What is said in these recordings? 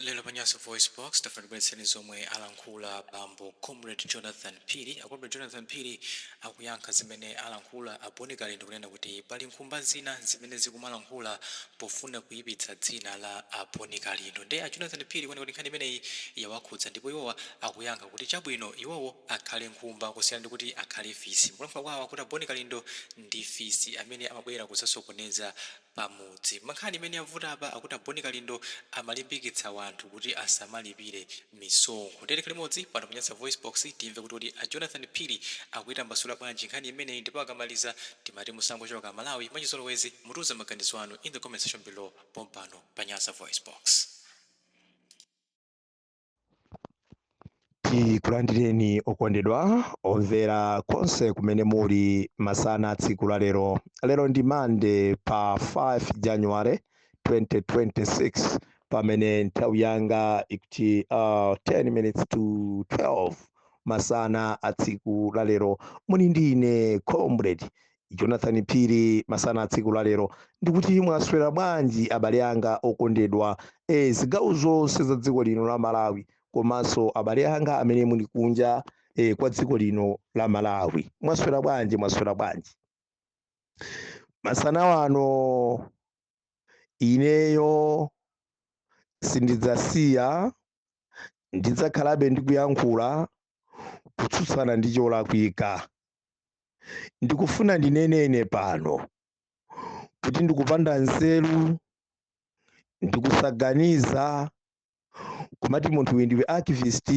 Lelo Panyaso Voice Box tafanibweseni zomwe alankhula bambo Comrade Jonathan Phiri. Comrade Jonathan Phiri akuyankha zimene alankhula abonikali ndikunena kuti pali nkhumba zina zimene zikumalankhula pofuna kuyipitsa dzina la abonikalindo. Nde a Jonathan Phiri kwene kuti nkhani imeneyi yawakhudza ndipo iwowa akuyankha kuti chabwino iwowo akhale nkhumba kusiyana ndi kuti akhale fisi. Kulankhula kwawo kuti abonikalindo ndi fisi amene amabwera kusasokoneza pamudzi. Mankhani imene yavuta apa akuti abonikalindo amalimbikitsa wanthu kuti asamalipire misonkho. Ndere limodzi pano Panyaso Voice Box timve kuti a Jonathan Phiri akuita mbasula bwanji nkhani imeneyi ndipo akamaliza timati musango choka Malawi mwachizolowezi mutuza maganizo anu in the comment section below pompano Panyaso Voice Box. Tikulandireni okondedwa omvera konse kumene muli masana tsiku la lero. Lero ndi Monday pa 5 January 2026 pamene nthawi yanga ikuti 10 minutes to 12 masana a tsiku la lero. Muni ndine Comrade Jonathan Phiri masana a tsiku la lero. Ndikuti mwaswera bwanji abale anga okondedwa zigawo zonse za dziko lino la Malawi komanso abale anga amene muli kunja kwa dziko lino la Malawi. Mwaswera bwanji masana wano ineyo sindidzasiya ndidzakhalabe ndikuyankhula kutsutsana ndi cholakwika. Ndikufuna ndinenene pano kuti ndikupanda nzeru, ndikusaganiza kumati munthu uyu ndiwe activist,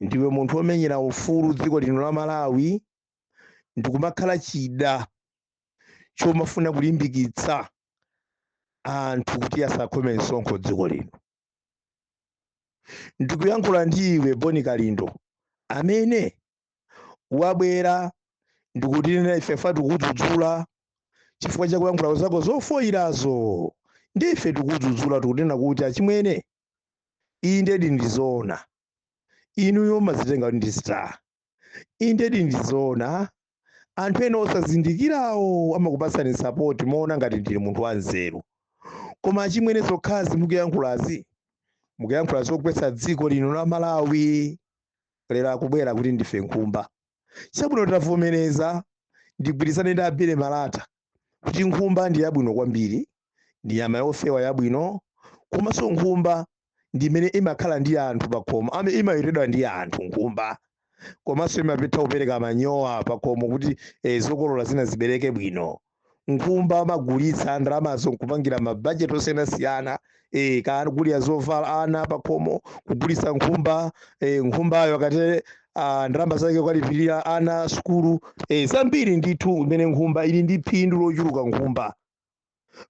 ndiwe munthu womenyera ufulu dziko lino la Malawi, ndikumakhala chida chomafuna kulimbikitsa anthu kuti asakhome msonkho dziko lino. Ndikuyankhula ndiwe abonikalindo amene wabwera ndikutinena ife tikudzudzula chifukwa chakuyankhula zako zofoyirazo. Ndife tikudzudzula tikunena kuti achimwene indedi ndizoona, inuyo mazitenga kuti ndi star. Indedi ndizoona, anthu ena osazindikirawo amakupasani support moona ngati ndili munthu wanzeru. Koma achimwene zokhazi mukuyankhula zogwetsa dziko lino la Malawi. Lero akubwera kuti ndife nkhumba. Chabwino tavomereza ndigwirizane ndi Abile Malata kuti nkhumba ndi yabwino kwambiri, ndi nyama yofewa yabwino, komanso nkhumba ndi imene imakhala ndi anthu pakhomo, imayiredwa ndi anthu nkhumba, komanso imapita kupereka manyowa pakhomo kuti zokolola zina zibereke bwino. Nkhumba amagulitsa ndalamazo nkupangira mabajeti osiyanasiyana, kana kugulira zovala ana pakhomo, kugulitsa nkhumba, nkhumbayo akati ndalama zake kwalipirira ana sukulu, zambiri ndithu imene nkhumba ili ndi phindu lochuluka nkhumba.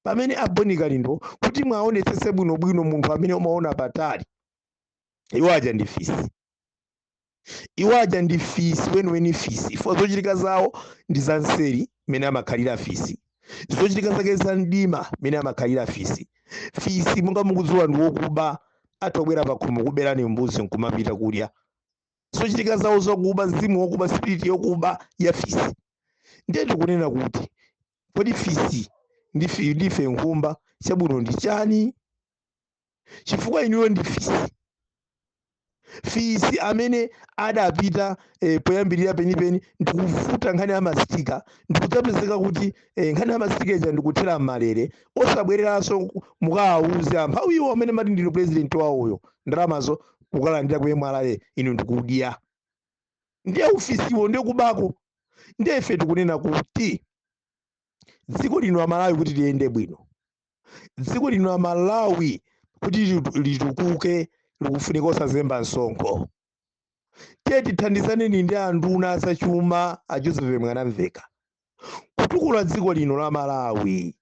Pamene abonikalindo kuti mwaonetsetse bwinobwino munthu amene umaona patali, iwaja ndi fisi. Iwaja ndi fisi weniweni fisi. Ifo zochitika zawo ndi za nseri imene amakhalira fisi. Zochitika zake za mdima imene amakhalira fisi. Fisi monga mukudziwa ndi wokuba, atobwera pakhomo kuberani mbuzi nkumapita kudya. Zochitika zawo zokuba, mzimu wokuba, spirit yokuba ya fisi. Ndiye tikunena kuti kodi fisi ndife nkhumba, chabwino ndi chani? Chifukwa inuyo ndi fisi. Fisi amene adapita poyambirira penipeni ndikufuta nkhani ya mastika, ndikudzapezeka kuti nkhani ya mastika ija ndikuthera m'malere, osabwereranso mukawauze amphawi iwo amene mati ndinu president wawoyo ndalamazo kukalandira ku MRA inu ndikudya. Ndiye ufisiwo ndiye kubako. Ndiye ife tikunena kuti dziko lino la Malawi kuti liyende bwino, dziko lino la Malawi kuti litukuke, likufunika osazemba msonkho. Tiye tithandizaneni ndi anduna azachuma a Joseph Mwanamveka kutukula dziko lino la Malawi.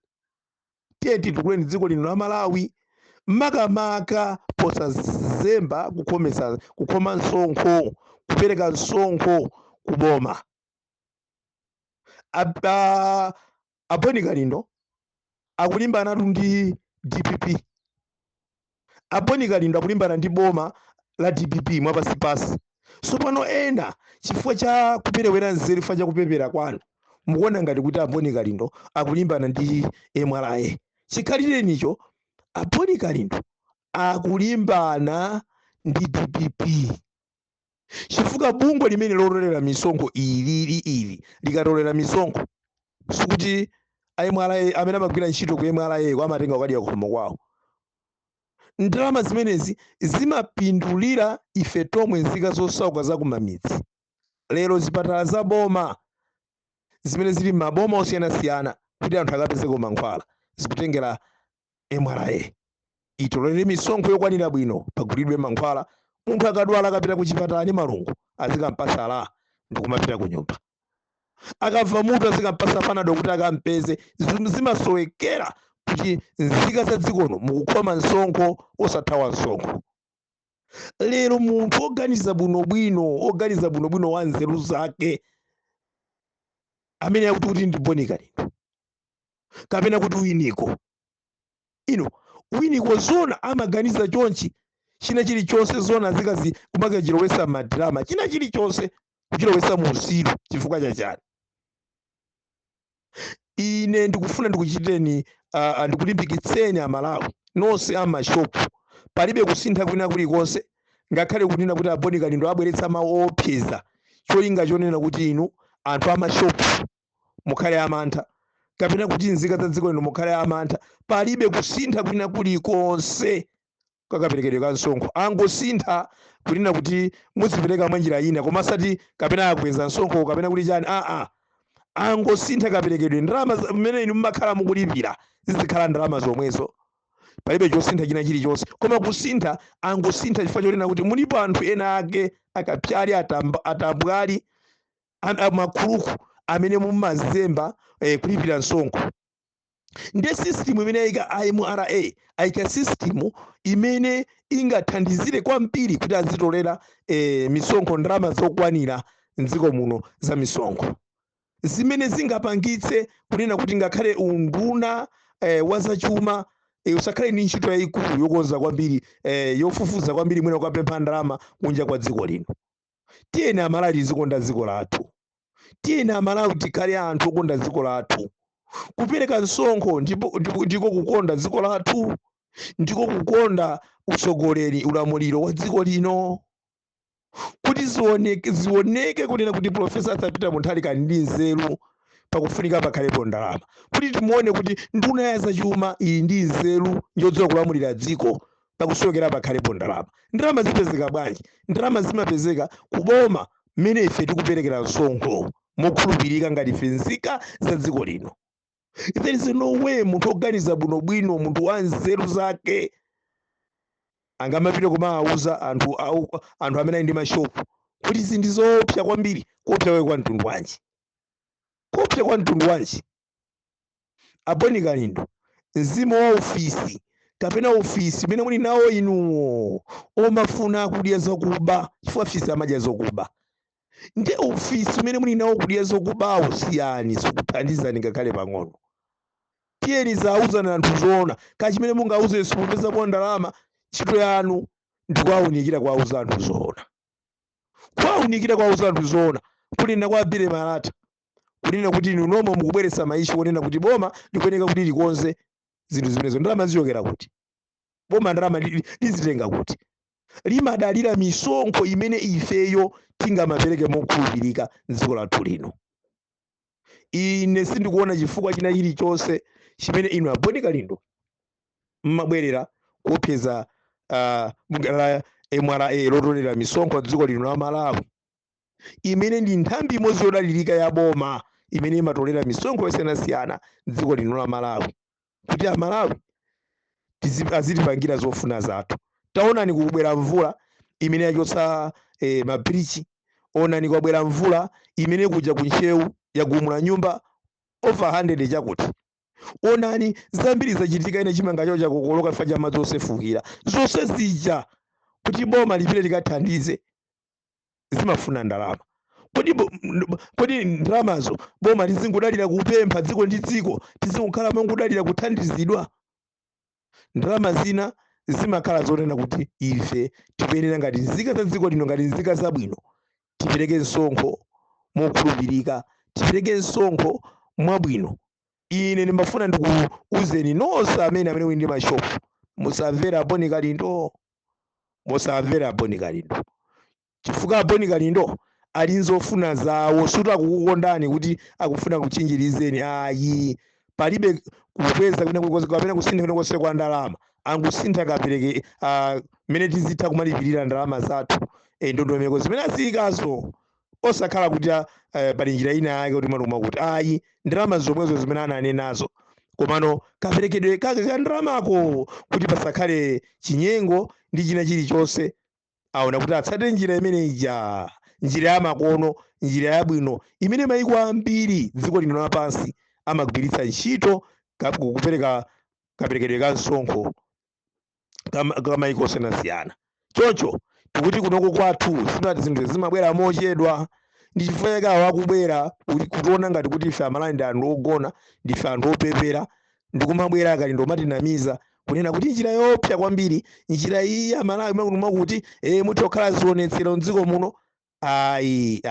Tiye titukuleni dziko lino la Malawi makamaka posazemba kukhoma msonkho, kupereka msonkho kuboma. Abonikalindo akulimbana ndi DPP. Abonikalindo akulimbana ndi boma la DPP mwapasipasi. Sopano ena chifukwa cha kuperewera nzeru, chifukwa cha kupepera kwanu, mukuona ngati kuti abonikalindo akulimbana ndi MRA. Chikhalire nicho abonikalindo akulimbana ndi DPP chifukwa bungwe limene lotolera misonkho ili likatolera misonkho sikuti MRA amene amagwira ntchito ku MRA amatenga kukadya khomo kwawo. Ndalama zimenezi zimapindulira ife tomwe nzika zosauka za kumamidzi. Lero zipatala za boma zimene zili maboma osiyanasiyana kuti anthu akapezeko mankhwala zikutengera MRA itolere misonkho yokwanira bwino pagulidwe mankhwala. Munthu akadwala akapita ku chipatala ndi malungo azikampasa ala ndikumapita ku nyumba, akamva mutu azikampasa panado kuti akampeze. Zimasowekera kuti nzika za dzikono mukukhoma msonkho osathawa msonkho. Lero munthu oganiza bwinobwino wa nzeru zake amene akuti ndi Boni Khalendo kapena kuti Winiko Winiko zona amaganiza chonchi china chilichonse zona zikazi kumaka chilowesa madrama china chilichonse kuchilowesa mu usiru chifukwa chachani. Ine ndikufuna ndikuchiteni ndikulimbikitseni Amalawi nonse amashopu palibe kusintha kwina kulikonse ngakhale kunena kuti Boni Khalendo abweretsa mawu opseza cholinga chonena kuti inu anthu amashopu mukhale amantha kapena kuti nzika za dziko lino mukhale amantha. Palibe kusintha kwina kulikonse kakaperekedwe ka msonkho. Angosintha kunena kuti muzipereka mwanjira ina koma sati kapena akweza msonkho kapena kuti chani angosintha kaperekedwe. Ndalama zimene inu mmakhala mukulipira zizikhala ndalama zomwezo, palibe chosintha china chilichonse. Koma kusintha angosintha chifukwa chonena kuti mulipo anthu ena ake akapyali atambwali makhuluku amene mumazemba kulipira msonkho. Ndi system imene ayika MRA ayika system imene ingathandizire kwambiri kuti azitolera misonkho ndalama zokwanira mdziko muno za misonkho zimene zingapangitse kunena kuti ngakhale unduna wazachuma usakhale ni ntchito yayikulu yokonza kwambiri yofufuza kwambiri mwina ukapempha ndalama kunja kwa dziko lino. Tiyeni Amalawi tizikonda dziko lathu, tiyeni Amalawi tikhale anthu okonda dziko lathu. Kupereka msonkho ndiko kukonda dziko lathu, ndiko kukonda utsogoleri ulamuliro wa dziko lino. Kuti zioneke kunena kuti Profesa Peter Mutharika ndi nzeru pakufunika pakhalepo ndalama, kuti timuone kuti nduna ya zachuma iyi ndi nzeru yodziwa kulamulira dziko pakusokera pakhalepo ndalama. Ndalama zipezeka bwanji? Ndalama zimapezeka kuboma mmene ife tikuperekera msonkho mokhulupirika ngati ife nzika za dziko lino. There is no way munthu oganiza bwinobwino munthu wa nzeru zake angamapite kumawuza anthu amene ali ndi mashopu kuti zinthu zoopsa kwambiri. Kuopsa kwa mtundu wanji? Kuopsa kwa mtundu wanji? Boni Khalendo mzimu wa ofisi kapena ofisi imene muli nawo inuwo omafuna kudya zokuba chifukwa ofisi amadya zokuba. Ndi ofisi imene muli nawo kudya zokubawo siyani sikuthandizani ngakhale pang'ono. Tiyeni zawuzana anthu zoona kachimene mungauze simupeza kwa ndalama. Ntchito yanu ndikuwaunikira kuwauza anthu zoona, kuwaunikira kuwauza anthu zoona, kunena kwa Abile Malata kunena kuti inu nomwe mukubweretsa maisha kunena kuti boma likuyeneka kuti likonze zinthu zimenezo. Ndalama zichokera kuti? Boma ndalama lizitenga kuti? Limadalira misonkho imene ifeyo tingamapereke mokhulupirika m'dziko lathu lino. Ine sindikuona chifukwa china chilichonse chimene inu Boni Khalendo mmabwerera kuopseza la MRA lotolera misonkho dziko lino la Malawi imene ndi nthambi imodzi yodalirika ya boma imene imatolera misonkho yosiyanasiyana dziko lino la Malawi, kuti Amalawi azitipangira zofuna zathu. Taonani kubwera mvula imene yachotsa mabirichi, onani kwabwera mvula imene kuja kunchewu yagumula nyumba over 100 chakuti. Onani zambiri zachitika ine chimanga chawo chakokoloka chifukwa cha madzi osefukira. Zonse zija kuti boma lipite likathandize zimafuna ndalama. Kodi ndalamazo boma lizingodalira kupempha dziko ndi dziko tizikukhala mongodalira kuthandizidwa? Ndalama zina zimakhala zonena kuti ife tipenera ngati nzika za dziko lino ngati nzika zabwino tipereke msonkho mokhulupirika, tipereke msonkho mwabwino. Ine ndimafuna ndikuuzeni nonse amene muli ndi mashopu musamvera Boni Kalindo, musamvera Boni Kalindo. Chifukwa Boni Kalindo ali nzofuna zawo, suta kukukondani kuti akufuna kuchinjirizeni. Ayi, palibe kukweza kwina kukoza kapena kusintha kwina kose kwa ndalama. Angusintha kapereke mene tizitha kumalipirira ndalama zathu ndondomeko zimene aziyikazo, osakhala kuti pali njira ina yake kuti maluma kuti ayi ndalama zomwezo zimene ananenazo, komano kaperekedwe kake ka ndalamako kuti pasakhale chinyengo ndi china chilichonse. Aona kuti atsate njira imene ija, njira ya makono, njira yabwino imene mayiko ambiri dziko lino lapansi amagwiritsa ntchito kupereka kaperekedwe ka msonkho ka mayiko osiyanasiyana. Choncho tikuti kunoko kwathu sinati zinthu zimabwera mochedwa, ndi chifukwa chake wakubwera kutiona ngati kuti ife amalani ndi anthu ogona, ndife anthu opepera, ndikumabwera Kalindo umatinamiza kunena kuti njira yopsa kwambiri, njira iyi Amalawi makunuma kuti muti okhala zionetsero mdziko muno. Ayi,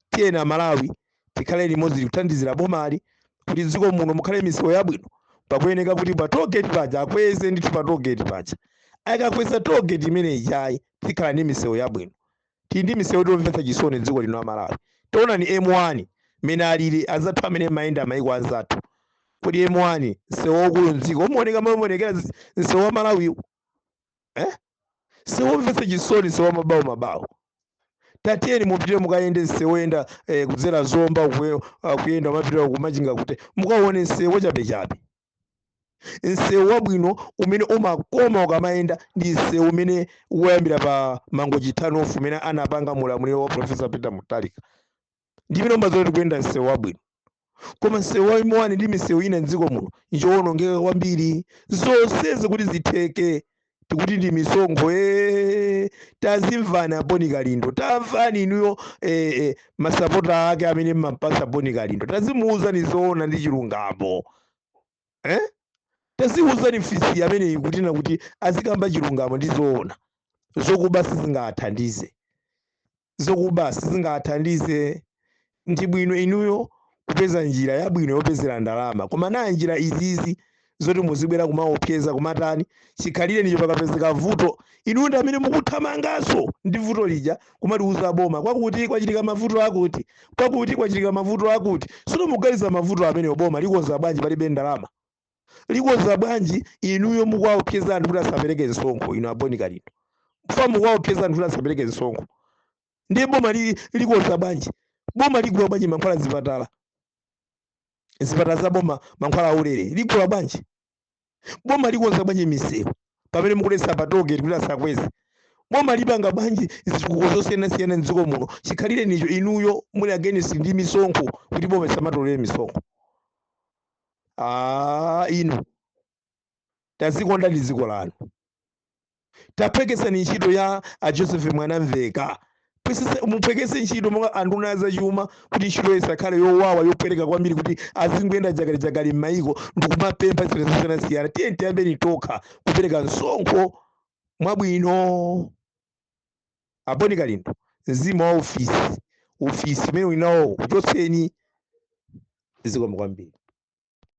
tiyena Amalawi tikhale limodzi kuthandizira bomali kuti dziko muno mukhale misewu yabwino, pakuyeneka kuti pa togeti paja akweze ndithu pa togeti paja. Akakweza togeti imene ijayi tikhala ndi misewu yabwino, tili ndi misewu yomvetsa chisoni dziko lino Amalawi. Tiona ni M1 mene alili azathu amene mayenda mayiko anzathu, kuti M1 msewu waukulu mdziko umaoneka maonekera msewu wa Malawi, msewu womvetsa chisoni, msewu wa mabawo. Tatiyeni mupite mukayende msewu oyenda kudzera Zomba, kuyenda mapita kumachinga kuti mukaone msewu wachabechabe. Msewu wabwino umene umakoma ukamayenda ndi msewu umene woyambira pa Mangochi Tunnel umene anapanga mulamuliro wa Professor Peter Mutharika. Ndimene umazoti kuyenda msewu wabwino. Koma msewu wa M1 ndi misewu ina mdziko muno njoonongeka kwambiri. Zonsezi kuti zitheke tikuti ndi misonkho. Tazimvana Boni Kalindo, tamvani inuyo masapota ake amene mmapasa Boni Kalindo, tazimuuza ni zoona ndi chilungamo. Taziuza ni fisi amene ikutina kuti azikamba chilungamo ndi zoona. Zokuba sizingathandize, zokuba sizingathandize. Ndi bwino inuyo kupeza njira yabwino yopezera ndalama, koma na njira izizi zoti muzibwera kumaopseza kumatani chikhalire nicho pakapezeka vuto inu ndi amene mukuthamangaso ndi vuto lija kumatiuza boma kwakuti kwachitika mavuto akuti, kwakuti kwachitika mavuto akuti. Sono mugaliza mavuto amene boma likonza bwanji palibe ndalama, likonza bwanji inuyo mukwaopseza anthu kuti asapereke msonkho. Inu Boni Kalindo mfa mukwaopseza anthu kuti asapereke msonkho, ndiye boma likonza bwanji? Boma ligula bwanji mankhwala zipatala, zipatala za boma mankhwala aulere ligula bwanji? Boma likonza bwanji misewu pamene mukulesa patogeti kuti asakweze? Boma lipanga bwanji zitukuko zosiyanasiyana mdziko muno chikhalire nicho inuyo muli against ndi misonkho kuti boma isamatolere misonkho? Inu tazikonda ndi dziko lanu, taphwekesani ntchito ya Joseph Mwanamveka, muphwekese ntchito monga anduna zachuma kuti ntchito isakhale yowawa yopereka kwambiri kuti azingoyenda jagali m'mayiko ndikumapempha zinthu zosiyanasiyana. Tiye tiyambeni tokha kupereka msonkho mwabwino. Boni Kalindo mzimu wa ofisi umene unawo uchotseni. Zikomo kwambiri.